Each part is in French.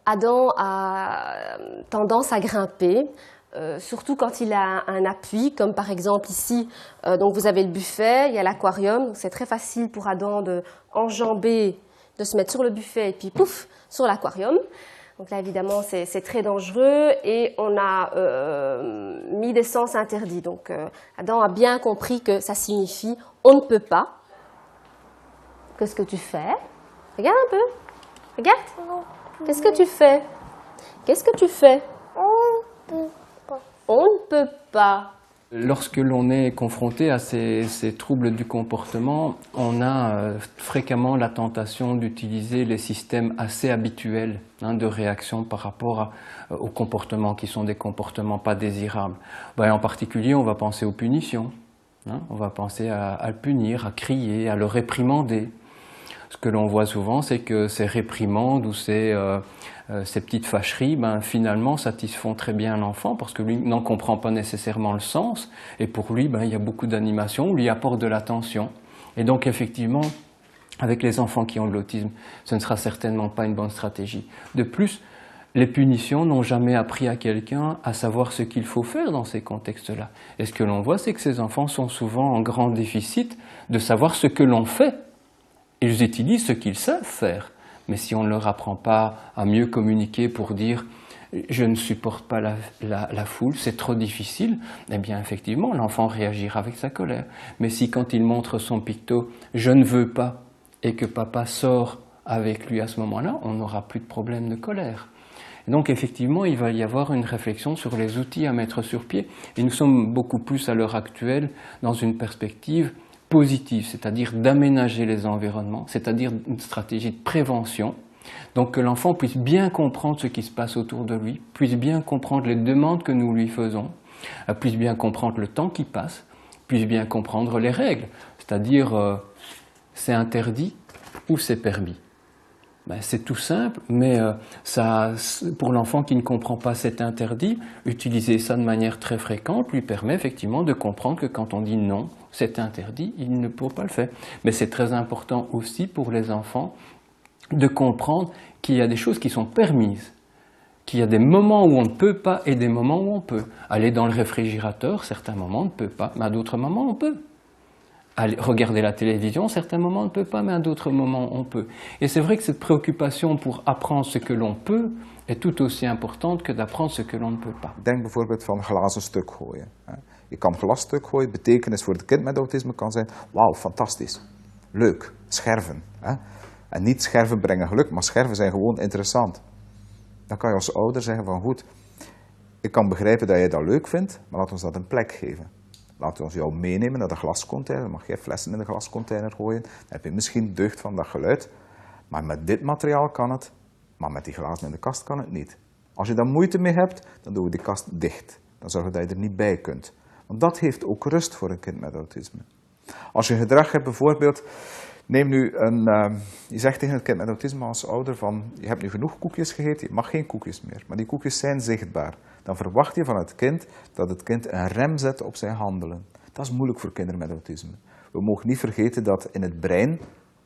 Adam a tendance à grimper, surtout quand il a un appui, comme par exemple ici, donc vous avez le buffet, il y a l'aquarium, c'est très facile pour Adam de enjamber, de se mettre sur le buffet et puis pouf, sur l'aquarium. Donc là évidemment c'est très dangereux et on a mis des sens interdits. Donc Adam a bien compris que ça signifie on ne peut pas. Qu'est-ce que tu fais? Regarde un peu, regarde. Qu'est-ce que tu fais? Qu'est-ce que tu fais? On ne peut pas. On ne peut pas. Lorsque l'on est confronté à ces troubles du comportement, on a fréquemment la tentation d'utiliser les systèmes assez habituels de réaction par rapport aux comportements qui sont des comportements pas désirables. En particulier, on va penser aux punitions. On va penser à le punir, à crier, à le réprimander. Ce que l'on voit souvent, c'est que ces réprimandes ou ces petites fâcheries, finalement, satisfont très bien l'enfant parce que lui n'en comprend pas nécessairement le sens. Et pour lui, il y a beaucoup d'animation, on lui apporte de l'attention. Et donc, effectivement, avec les enfants qui ont de l'autisme, ce ne sera certainement pas une bonne stratégie. De plus, les punitions n'ont jamais appris à quelqu'un à savoir ce qu'il faut faire dans ces contextes-là. Et ce que l'on voit, c'est que ces enfants sont souvent en grand déficit de savoir ce que l'on fait. Ils utilisent ce qu'ils savent faire, mais si on ne leur apprend pas à mieux communiquer pour dire « je ne supporte pas la foule, c'est trop difficile », eh bien effectivement l'enfant réagira avec sa colère. Mais si quand il montre son picto « je ne veux pas » et que papa sort avec lui à ce moment-là, on n'aura plus de problème de colère. Et donc effectivement, il va y avoir une réflexion sur les outils à mettre sur pied. Et nous sommes beaucoup plus à l'heure actuelle dans une perspective positive, c'est-à-dire d'aménager les environnements, c'est-à-dire une stratégie de prévention, donc que l'enfant puisse bien comprendre ce qui se passe autour de lui, puisse bien comprendre les demandes que nous lui faisons, puisse bien comprendre le temps qui passe, puisse bien comprendre les règles, c'est-à-dire c'est interdit ou c'est permis. C'est tout simple, mais pour l'enfant qui ne comprend pas cet interdit, utiliser ça de manière très fréquente lui permet effectivement de comprendre que quand on dit non, c'est interdit, il ne peut pas le faire. Mais c'est très important aussi pour les enfants de comprendre qu'il y a des choses qui sont permises, qu'il y a des moments où on ne peut pas et des moments où on peut. Aller dans le réfrigérateur, certains moments on ne peut pas, mais à d'autres moments on peut. Aller regarder la télévision, certains moments on ne peut pas, mais à d'autres moments on peut. Et c'est vrai que cette préoccupation pour apprendre ce que l'on peut est tout aussi importante que d'apprendre ce que l'on ne peut pas. Denk bijvoorbeeld van glazen stuk gooien. Je kan glas stuk gooien, betekenis voor het kind met autisme kan zijn, wauw, fantastisch, leuk, scherven. En niet scherven brengen geluk, maar scherven zijn gewoon interessant. Dan kan je als ouder zeggen van goed, ik kan begrijpen dat je dat leuk vindt, maar laat ons dat een plek geven. Laten we ons jou meenemen naar de glascontainer, dan mag jij flessen in de glascontainer gooien, dan heb je misschien deugd van dat geluid, maar met dit materiaal kan het, maar met die glazen in de kast kan het niet. Als je daar moeite mee hebt, dan doen we die kast dicht. Dan zorgen dat je er niet bij kunt. Want dat heeft ook rust voor een kind met autisme. Als je gedrag hebt bijvoorbeeld, neem nu je zegt tegen het kind met autisme als ouder van, je hebt nu genoeg koekjes gegeten, je mag geen koekjes meer, maar die koekjes zijn zichtbaar. Dan verwacht je van het kind dat het kind een rem zet op zijn handelen. Dat is moeilijk voor kinderen met autisme. We mogen niet vergeten dat in het brein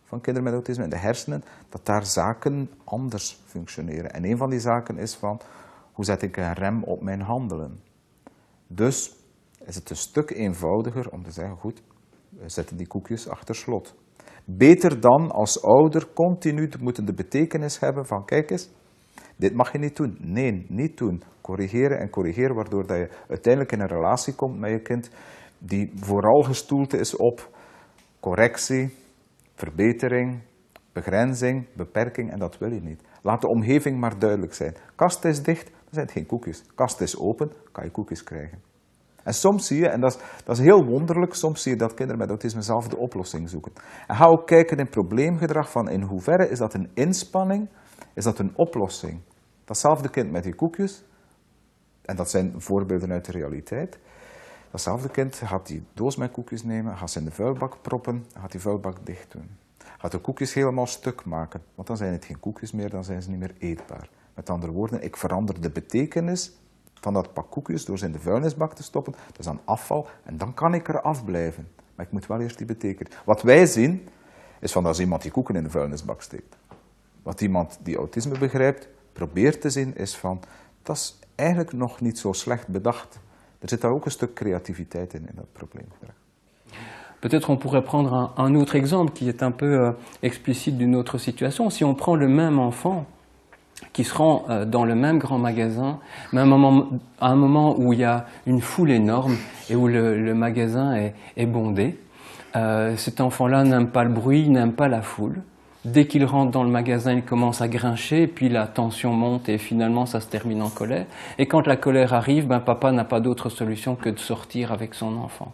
van kinderen met autisme, in de hersenen, dat daar zaken anders functioneren. En een van die zaken is van, hoe zet ik een rem op mijn handelen? Dus is het een stuk eenvoudiger om te zeggen, goed, we zetten die koekjes achter slot. Beter dan als ouder continu te moeten de betekenis hebben van, kijk eens, dit mag je niet doen. Nee, niet doen. Corrigeren en corrigeren, waardoor dat je uiteindelijk in een relatie komt met je kind die vooral gestoeld is op correctie, verbetering, begrenzing, beperking, en dat wil je niet. Laat de omgeving maar duidelijk zijn. Kast is dicht, dan zijn het geen koekjes. Kast is open, kan je koekjes krijgen. En soms zie je, en dat is heel wonderlijk, soms zie je dat kinderen met autisme zelf de oplossing zoeken. En ga ook kijken in probleemgedrag van in hoeverre is dat een inspanning, is dat een oplossing. Datzelfde kind met die koekjes, en dat zijn voorbeelden uit de realiteit. Datzelfde kind gaat die doos met koekjes nemen, gaat ze in de vuilbak proppen, gaat die vuilbak dicht doen. Gaat de koekjes helemaal stuk maken, want dan zijn het geen koekjes meer, dan zijn ze niet meer eetbaar. Met andere woorden, ik verander de betekenis van dat pak koekjes door ze in de vuilnisbak te stoppen, dat is dan afval, en dan kan ik er afblijven. Maar ik moet wel eerst die betekenis. Wat wij zien, is van als iemand die koeken in de vuilnisbak steekt. Wat iemand die autisme begrijpt, probeer te zien is van, dat is eigenlijk nog niet zo slecht bedacht. Er zit daar ook een stuk creativiteit in dat probleem. Peut-être on pourrait prendre un autre exemple qui est un peu explicite d'une autre situation. Si on prend le même enfant qui se rend dans le même grand magasin, mais à un moment où il y a une foule énorme et où le magasin est bondé, cet enfant-là n'aime pas le bruit, n'aime pas la foule. Dès qu'il rentre dans le magasin, il commence à grincher, puis la tension monte et finalement ça se termine en colère. Et quand la colère arrive, papa n'a pas d'autre solution que de sortir avec son enfant.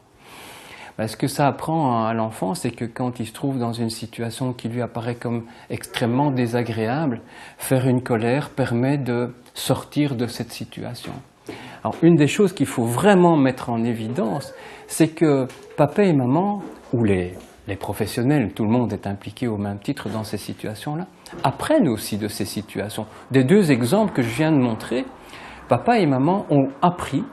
Ce que ça apprend à l'enfant, c'est que quand il se trouve dans une situation qui lui apparaît comme extrêmement désagréable, faire une colère permet de sortir de cette situation. Alors, une des choses qu'il faut vraiment mettre en évidence, c'est que papa et maman, ou les professionnels, tout le monde est impliqué au même titre dans ces situations-là, apprennent aussi de ces situations. Des deux exemples que je viens de montrer, papa et maman ont appris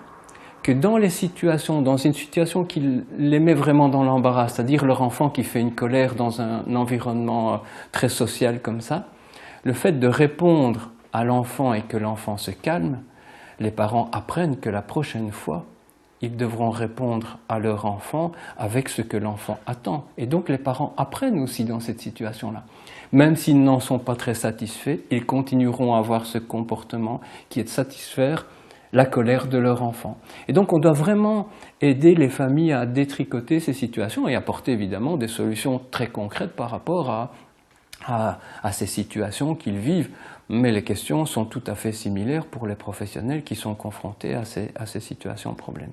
que dans une situation qui les met vraiment dans l'embarras, c'est-à-dire leur enfant qui fait une colère dans un environnement très social comme ça, le fait de répondre à l'enfant et que l'enfant se calme, les parents apprennent que la prochaine fois, ils devront répondre à leur enfant avec ce que l'enfant attend. Et donc les parents apprennent aussi dans cette situation-là. Même s'ils n'en sont pas très satisfaits, ils continueront à avoir ce comportement qui est de satisfaire la colère de leur enfant. Et donc on doit vraiment aider les familles à détricoter ces situations et apporter évidemment des solutions très concrètes par rapport à ces situations qu'ils vivent. Mais les questions sont tout à fait similaires pour les professionnels qui sont confrontés à ces situations problèmes.